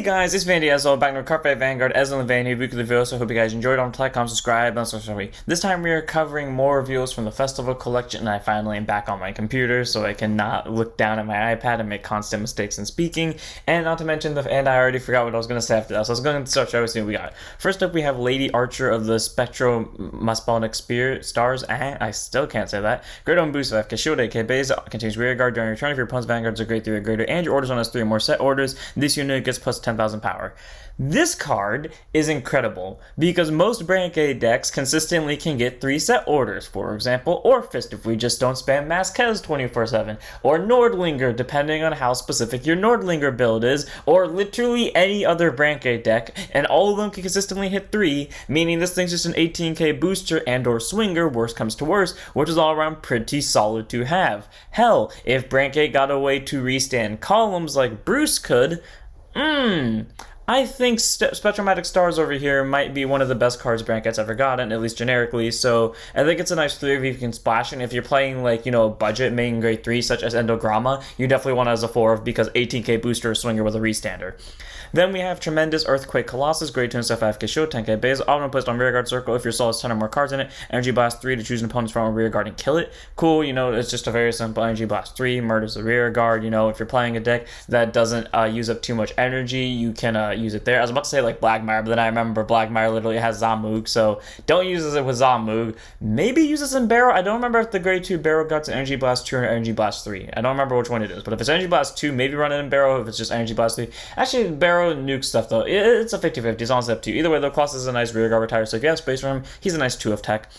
guys, it's Vanity Ezel, back with Carpe Vanguard, Ezel and Vanity weekly video, so I hope you guys enjoyed. Don't like, comment, subscribe, and social media. This time we are covering more reviews from the festival collection, and I finally am back on my computer, so I can not look down at my iPad and make constant mistakes in speaking. And not to mention, and I already forgot what I was going to say after that, so I was going to start showing you what we got. First up, we have Lady Archer of the Spectromasponic Spear Stars, I still can't say that. Great on boost of Kashode, K-Base, continues rear guard during your turn. If your opponent's vanguards are grade 3 or greater, and your orders on us 3 or more set orders, this unit gets plus 10,000 power. This card is incredible because most Brand A decks consistently can get 3 set orders, for example, or Fist if we just don't spam Maskez 24/7, or Nordlinger depending on how specific your Nordlinger build is, or literally any other Brand A deck, and all of them can consistently hit 3, meaning this thing's just an 18k booster and or swinger, worst comes to worst, which is all around pretty solid to have. Hell, if Brand A got a way to restand columns like Bruce could, I think Spectromatic Stars over here might be one of the best cards Branket's ever gotten, at least generically, so I think it's a nice 3 if you can splash, and if you're playing, like, you know, budget main grade 3 such as Endogramma, you definitely want it as a 4 because 18k booster or swinger with a restander. Then we have Tremendous Earthquake Colossus, grade 2 and stuff 5k show, 10k base, auto placed on rearguard circle if your soul has 10 or more cards in it, Energy Blast 3 to choose an opponent's from a rearguard and kill it. Cool, you know, it's just a very simple Energy Blast 3, murders the rearguard, you know, if you're playing a deck that doesn't use up too much energy, you can use it there. I was about to say like Blackmire, but then I remember Blackmire literally has Zamug, so don't use it with Zamug. Maybe use this in Barrow. I don't remember if the grade 2 Barrow got an Energy Blast 2 or Energy Blast 3. I don't remember which one it is, but if it's Energy Blast 2, maybe run it in Barrow. If it's just Energy Blast 3. Actually, Barrow nuke stuff though. It's a 50-50. It's honestly up to you. Either way, the Colossus is a nice rearguard retire, so if you have space for him, he's a nice 2 of tech.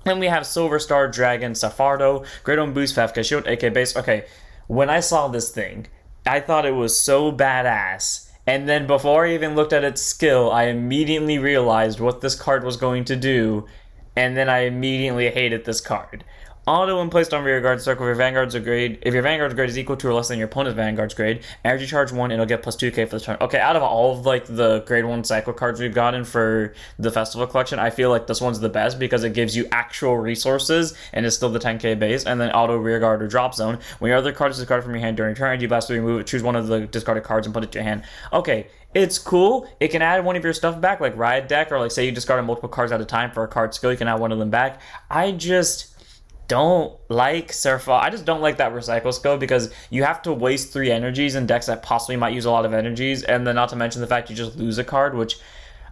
Then we have Silver Star Dragon Safardo, great on boost, 5k shield, AK base. Okay, when I saw this thing, I thought it was so badass. And then before I even looked at its skill, I immediately realized what this card was going to do, and then I immediately hated this card. Auto when placed on rearguard circle, if your Vanguard's grade is equal to or less than your opponent's Vanguard's grade, energy charge 1 and it'll get plus 2k for the turn. Okay, out of all of like the grade 1 cycle cards we've gotten for the festival collection, I feel like this one's the best because it gives you actual resources and it's still the 10k base, and then auto rearguard or drop zone. When your other card is discarded from your hand during your turn, energy blast 3, remove it, choose one of the discarded cards and put it to your hand. Okay, it's cool. It can add one of your stuff back, like Riot Deck, or like say you discarded multiple cards at a time for a card skill, you can add one of them back. I just don't like I just don't like that recycle skill because you have to waste 3 energies in decks that possibly might use a lot of energies, and then not to mention the fact you just lose a card, which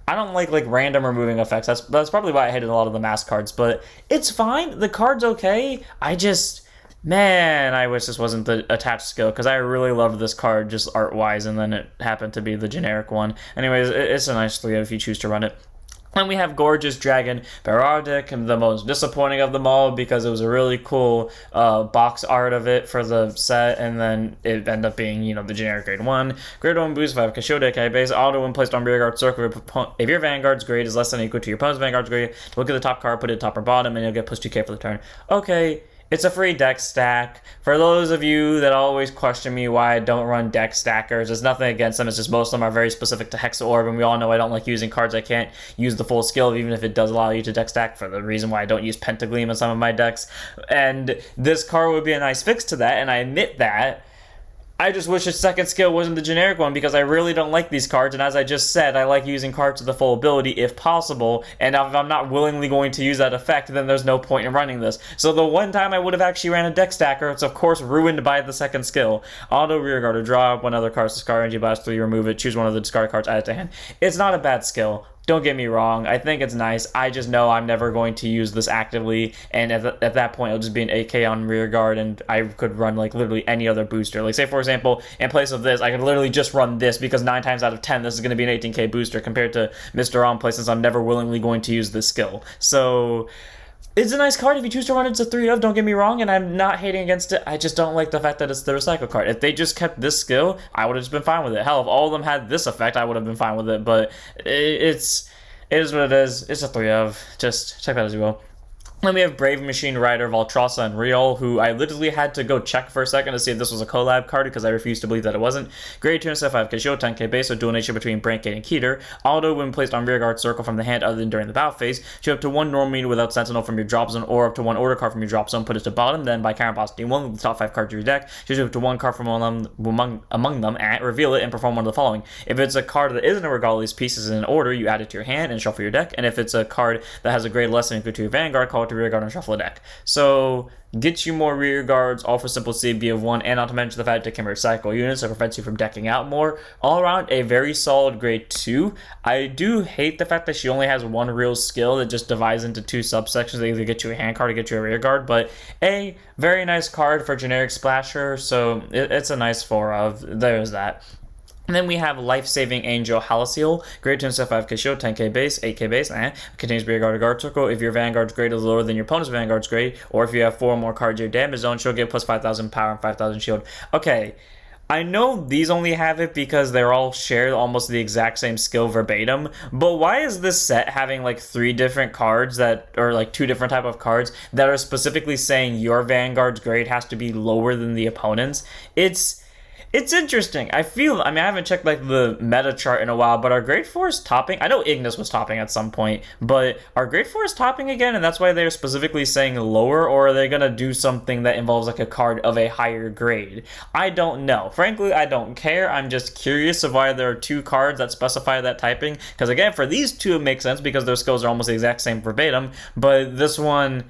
I don't like random removing effects. That's probably why I hated a lot of the mask cards, but it's fine. The card's okay. Man, I wish this wasn't the attached skill because I really loved this card just art-wise, and then it happened to be the generic one. Anyways, it's a nice 3 if you choose to run it. And we have Gorgeous Dragon Baradic, the most disappointing of them all because it was a really cool box art of it for the set, and then it ended up being, you know, the generic grade 1. Grade 1 boost 5 Kashode K base, auto when placed on rearguard circle. If your Vanguard's grade is less than or equal to your opponent's Vanguard's grade, look at the top card, put it top or bottom, and you'll get plus 2k for the turn. Okay. It's a free deck stack. For those of you that always question me why I don't run deck stackers, there's nothing against them, it's just most of them are very specific to Hexa Orb, and we all know I don't like using cards I can't use the full skill of, even if it does allow you to deck stack, for the reason why I don't use Pentagleam in some of my decks. And this card would be a nice fix to that, and I admit that. I just wish its second skill wasn't the generic one because I really don't like these cards, and as I just said, I like using cards to the full ability if possible, and if I'm not willingly going to use that effect, then there's no point in running this. So the one time I would have actually ran a deck stacker, it's of course ruined by the second skill. Auto rearguard or draw, when other cards discard, energy blast 3, remove it, choose one of the discarded cards, add it to hand. It's not a bad skill. Don't get me wrong, I think it's nice. I just know I'm never going to use this actively, and at that point it'll just be an 8k on rearguard, and I could run like literally any other booster. Like say for example, in place of this, I could literally just run this because 9 times out of 10 this is going to be an 18k booster compared to Mr. On Play, since I'm never willingly going to use this skill. So it's a nice card if you choose to run it. It's a 3 of, don't get me wrong, and I'm not hating against it. I just don't like the fact that it's the recycle card. If they just kept this skill, I would have just been fine with it. Hell, if all of them had this effect, I would have been fine with it, but it is what it is. It's a 3 of. Just check that as well. Then we have Brave Machine Rider, Valtrossa, and Real, who I literally had to go check for a second to see if this was a collab card because I refused to believe that it wasn't. Grade 2 and 5k shield, 10k base, so dual nature between Brankgate and Keter. Auto when placed on rearguard circle from the hand other than during the battle phase. Show up to 1 normal meter without Sentinel from your drop zone, or up to 1 order card from your drop zone, put it to bottom, then by Karen Boss D1 with the top 5 cards of your deck. Show up to 1 card from among them, and reveal it and perform one of the following. If it's a card that isn't a regardless pieces in an order, you add it to your hand and shuffle your deck, and if it's a card that has a grade less than equal to your Vanguard, call it to rearguard and shuffle a deck. So, get you more rear guards, all for simple CB of 1, and not to mention the fact that it can recycle units, so it prevents you from decking out more. All around, a very solid grade 2. I do hate the fact that she only has 1 real skill that just divides into 2 subsections. They either get you a hand card or get you a rear guard, but a very nice card for generic splasher, so it's a nice 4 of. There's that. And then we have Life-Saving Angel Halcyon, grade 2 and 5k shield, 10k base, 8k base, contains rearguard or guard circle. If your Vanguard's grade is lower than your opponent's Vanguard's grade, or if you have 4 or more cards in your damage zone, she'll get plus 5,000 power and 5,000 shield. Okay, I know these only have it because they're all shared almost the exact same skill verbatim, but why is this set having like 3 different cards that, or like 2 different type of cards that are specifically saying your Vanguard's grade has to be lower than the opponent's? It's interesting. I haven't checked like the meta chart in a while, but our grade 4 is topping. I know Ignis was topping at some point, but our grade 4 is topping again, and that's why they're specifically saying lower, or are they going to do something that involves like a card of a higher grade? I don't know. Frankly, I don't care. I'm just curious of why there are 2 cards that specify that typing, because again, for these 2 it makes sense because their skills are almost the exact same verbatim, but this one,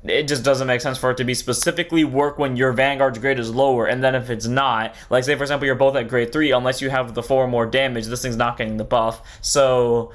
it just doesn't make sense for it to be specifically work when your Vanguard's grade is lower, and then if it's not, like say for example you're both at grade 3, unless you have the 4 or more damage, this thing's not getting the buff. So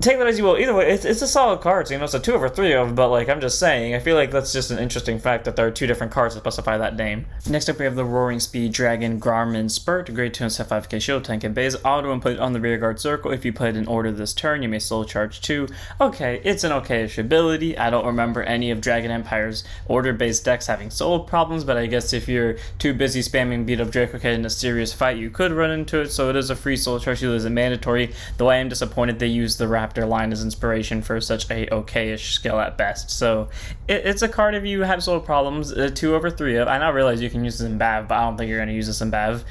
take that as you will. Either way, it's a solid card, so it's a 2 over 3 of, but like I'm just saying, I feel like that's just an interesting fact that there are 2 different cards that specify that name. Next up we have the Roaring Speed Dragon Garmin Spurt, grade 2 and 5k shield, 10k base, auto and put it on the rearguard circle. If you play it in order this turn, you may slow charge 2. Okay, it's an okayish ability. I don't remember any of Dragon Empire's order-based decks having solo problems, but I guess if you're too busy spamming beat up Draco Kid in a serious fight, you could run into it, so it is a free solo charge shield, isn't mandatory, though I am disappointed they use the Raptor line as inspiration for such a okayish skill at best. So it's a card if you have solo problems, 2 over 3 of. I now realize you can use this in Bav, but I don't think you're going to use this in Bav.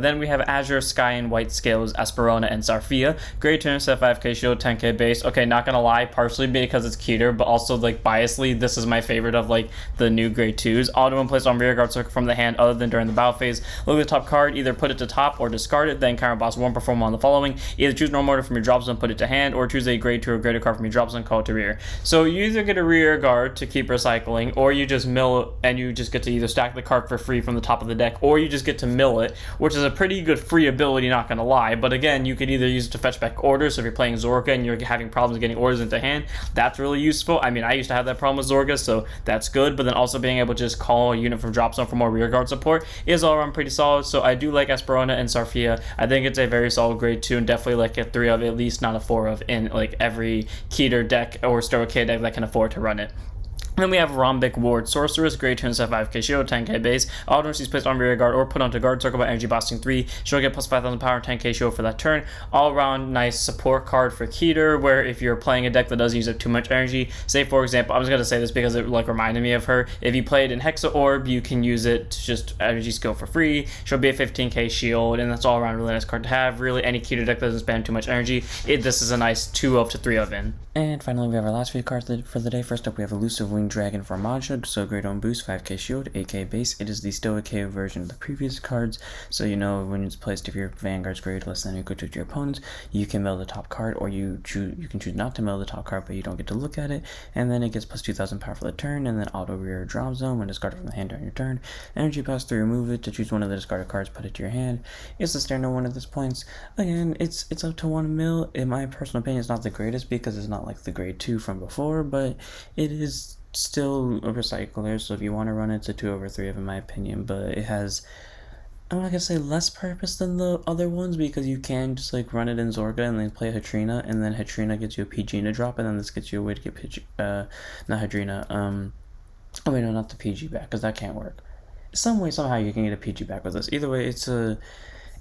Then we have Azure, Sky, and White Scales, Esperona, and Sarfia. Grade 2 instead 5k shield, 10k base. Okay, not gonna lie, partially because it's Keter, but also like biasly, this is my favorite of like the new grade 2s. Auto when placed on rearguard circle from the hand other than during the battle phase. Look at the top card, either put it to top or discard it, then Counter Boss 1 perform on the following. Either choose normal order from your drop zone, put it to hand, or choose a grade 2 or greater card from your drop zone, call it to rear. So you either get a rear guard to keep recycling, or you just mill and you just get to either stack the card for free from the top of the deck, or you just get to mill it, which is a pretty good free ability, not gonna lie. But again, you could either use it to fetch back orders, so if you're playing Zorga and you're having problems getting orders into hand, that's really useful. I mean, I used to have that problem with Zorga, so that's good, but then also being able to just call a unit from drop zone for more rear guard support is all around pretty solid. So I do like Esperona and Sarfia. I think it's a very solid grade 2, and definitely like a 3 of, at least not a 4 of, in like every Keter deck or Stoic deck that can afford to run it. Then we have Rhombic Ward Sorceress, grade 2 instead 5k shield, 10k base. Auto when she's placed on rear guard or put onto guard circle by energy bossing 3. She'll get plus 5,000 power, 10k shield for that turn. All around nice support card for Keter, where if you're playing a deck that doesn't use up too much energy, say for example, I was gonna say this because it like reminded me of her. If you play it in Hexa Orb, you can use it to just energy skill for free. She'll be a 15k shield, and that's all around really nice card to have. Really, any Keter deck that doesn't spend too much energy, this is a nice 2 of to 3 of in. And finally, we have our last few cards for the day. First up, we have Elusive Winged Dragon Formage, so great on boost, 5k shield, 8k base. It is the Stoic version of the previous cards, so you know when it's placed, if your Vanguard's grade less than or equal to your opponent's, you can mill the top card, or you can choose not to mill the top card, but you don't get to look at it, and then it gets plus 2,000 power for the turn, and then auto rear drop zone when discarded from the hand during your turn. Energy pass through, remove it to choose one of the discarded cards, put it to your hand. It's the standard one at this point. Again, it's up to 1 mil. In my personal opinion, it's not the greatest because it's not like the grade 2 from before, but it is still a recycler, so if you want to run it, it's a 2 over 3 of, in my opinion. But it has, I'm not gonna say less purpose than the other ones, because you can just like run it in Zorga and then play Hadrina, and then Hadrina gets you a PG to drop, and then this gets you a way to get PG, not Hadrina, oh wait, no, not the PG back, because that can't work. Some way, somehow you can get a PG back with this. Either way, it's an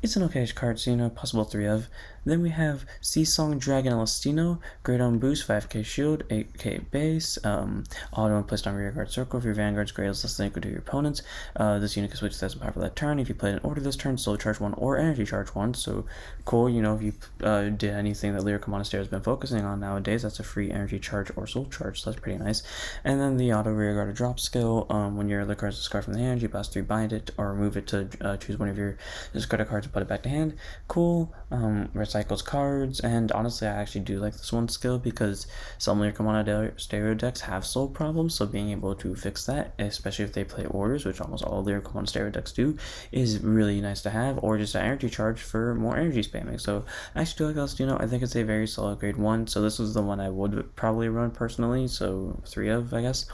okayish card, so you know, possible 3 of. Then we have Seasong Dragon Elastino, Great on Boost, 5k Shield, 8k Base, auto when placed on rearguard circle. If your Vanguard's great is less than equal to your opponent's, this unit can switch to power for that turn. If you played an order this turn, slow charge 1 or energy charge 1, so cool, you know, if you did anything that Lyrical Monastery has been focusing on nowadays, that's a free energy charge or soul charge, so that's pretty nice. And then the auto rearguard drop skill, when your other cards discard from the hand, you pass 3, bind it, or remove it to choose one of your discarded cards and put it back to hand. Cool. Recycles cards, and honestly, I actually do like this one skill because some Lyrical Monastery decks have soul problems, so being able to fix that, especially if they play orders, which almost all Lyrical Monastery decks do, is really nice to have, or just an energy charge for more energy spamming. So I actually do like this, you know, I think it's a very solid grade 1, so this is the one I would probably run personally, so 3 of, I guess.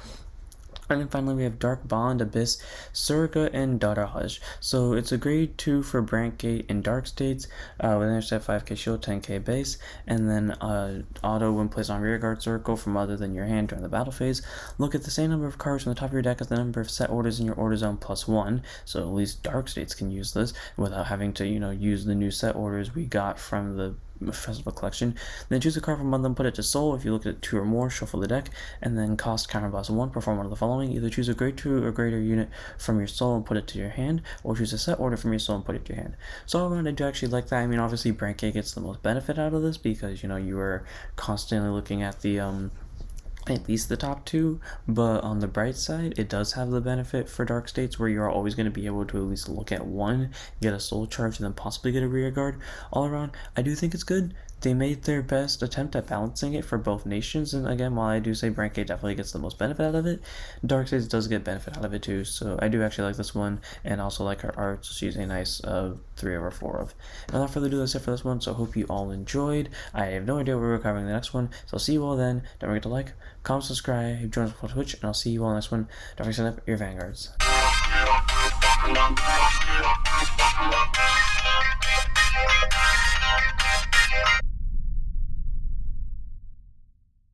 And then finally we have Dark Bond, Abyss, Surga, and Daraj. So it's a grade 2 for Brankgate and Dark States, with an set 5k shield, 10k base, and then auto when placed on rearguard circle from other than your hand during the battle phase. Look at the same number of cards from the top of your deck as the number of set orders in your order zone plus 1, so at least Dark States can use this without having to, you know, use the new set orders we got from the Festival Collection. Then choose a card from one of them, put it to soul. If you look at 2 or more, shuffle the deck, and then cost counterblast 1, perform one of the following. Either choose a grade 2 or greater unit from your soul and put it to your hand, or choose a set order from your soul and put it to your hand. So all around, I do actually like that. I mean, obviously Brankgate gets the most benefit out of this because, you know, you are constantly looking at the at least the top 2, but on the bright side, it does have the benefit for Dark States where you're always going to be able to at least look at 1, get a soul charge, and then possibly get a rear guard. All around, I do think it's good. They made their best attempt at balancing it for both nations, and again, while I do say Brankgate definitely gets the most benefit out of it, Dark States does get benefit out of it too, so I do actually like this one, and also like her art, so she's a nice 3 over 4 of. And without further ado, that's it for this one, so I hope you all enjoyed. I have no idea where we're covering the next one, so I'll see you all then. Don't forget to like, comment, subscribe, join us on Twitch, and I'll see you all next one. Don't forget to set up your Vanguards.